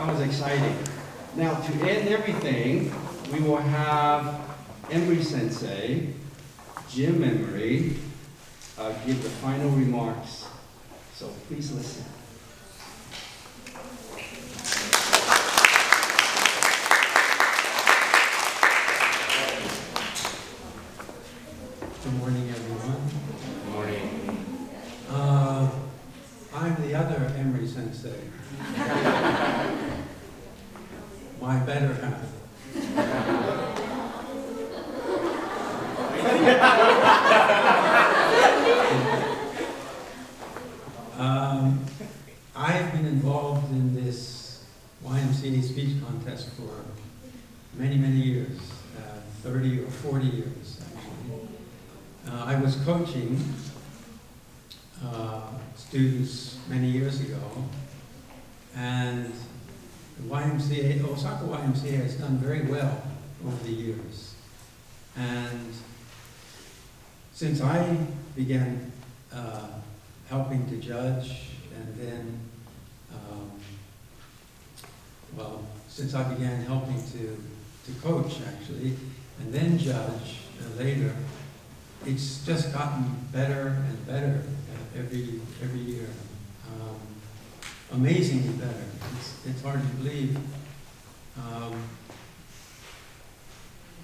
That was exciting. Now, to end everything, we will have Emery Sensei, Jim Emery, give the final remarks. So please listen. Good morning, everyone. Good morning. I'm the other Emery Sensei. My better half. I've been involved in this YMCA speech contest for many, many years, 30 or 40 years, actually. I was coaching students many years ago, and the YMCA, Osaka YMCA has done very well over the years. And since I began helping to judge, and then, since I began helping to coach, actually, and then judge later, it's just gotten better and better every year. Amazingly better. It's hard to believe.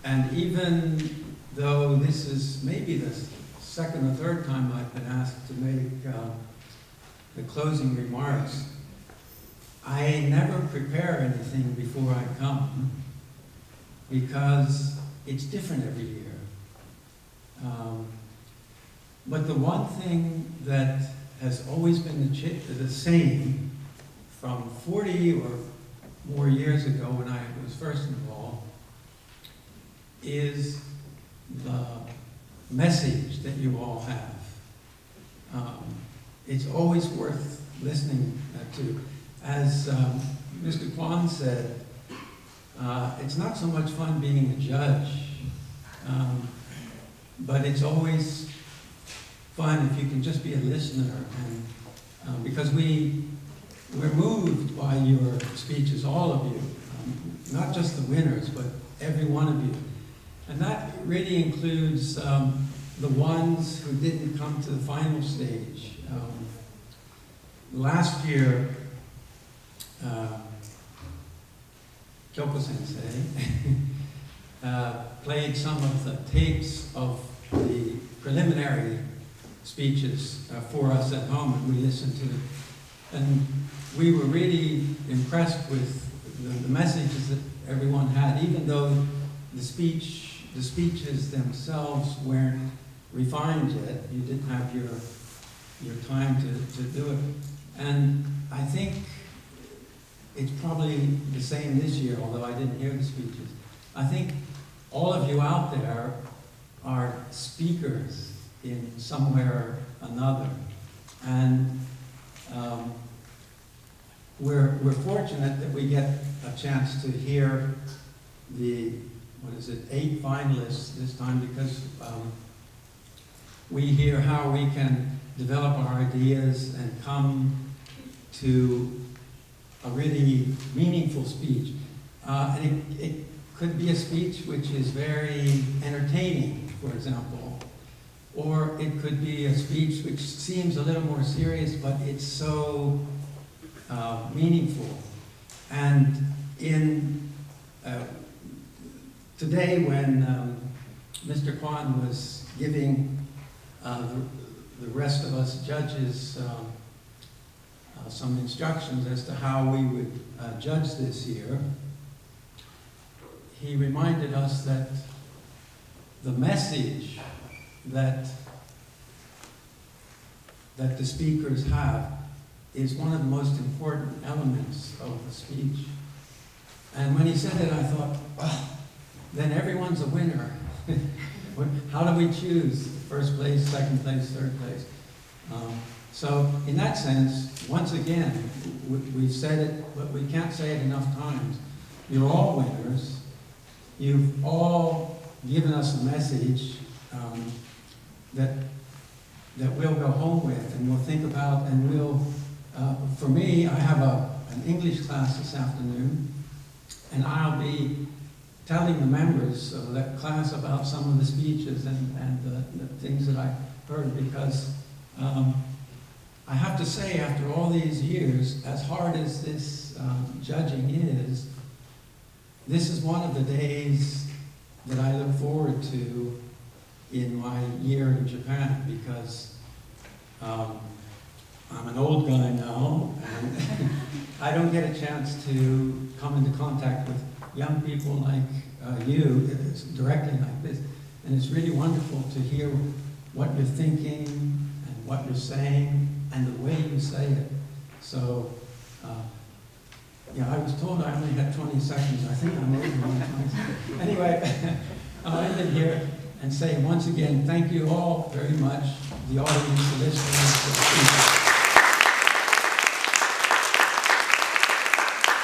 And even though this is maybe the second or third time I've been asked to make the closing remarks, I never prepare anything before I come because it's different every year. But the one thing that has always been the same from 40 or more years ago when I was first involved is the message that you all have. It's always worth listening to. As Mr. Kwan said, it's not so much fun being a judge, but it's always fun if you can just be a listener, and because we're moved by your speeches, all of you, not just the winners, but every one of you. And that really includes the ones who didn't come to the final stage. Last year, Kyoko Sensei played some of the tapes of the preliminary speeches for us at home, and we listened to it. And we were really impressed with the messages that everyone had, even though the speeches themselves weren't refined yet. You didn't have your time to do it. And I think it's probably the same this year, although I didn't hear the speeches. I think all of you out there are speakers in somewhere or another. And we're fortunate that we get a chance to hear the, 8 finalists this time, because we hear how we can develop our ideas and come to a really meaningful speech. And it could be a speech which is very entertaining, for example, or it could be a speech which seems a little more serious, but it's so meaningful. And in today, when Mr. Kwan was giving the rest of us judges some instructions as to how we would judge this year, he reminded us that the message that the speakers have is one of the most important elements of the speech. And when he said it, I thought, oh, then everyone's a winner. How do we choose first place, second place, third place? So in that sense, once again, we've said it, but we can't say it enough times. You're all winners. You've all given us a message that we'll go home with and we'll think about, and we'll, for me, I have an English class this afternoon, and I'll be telling the members of that class about some of the speeches and the things that I heard, because I have to say, after all these years, as hard as this judging is, this is one of the days that I look forward to in my year in Japan, because I'm an old guy now, and I don't get a chance to come into contact with young people like you directly like this. And it's really wonderful to hear what you're thinking and what you're saying and the way you say it. So, yeah, I was told I only had 20 seconds. I think I'm over my 20 seconds. Anyway, I'll end it here and say once again, thank you all very much, the audience, the listeners,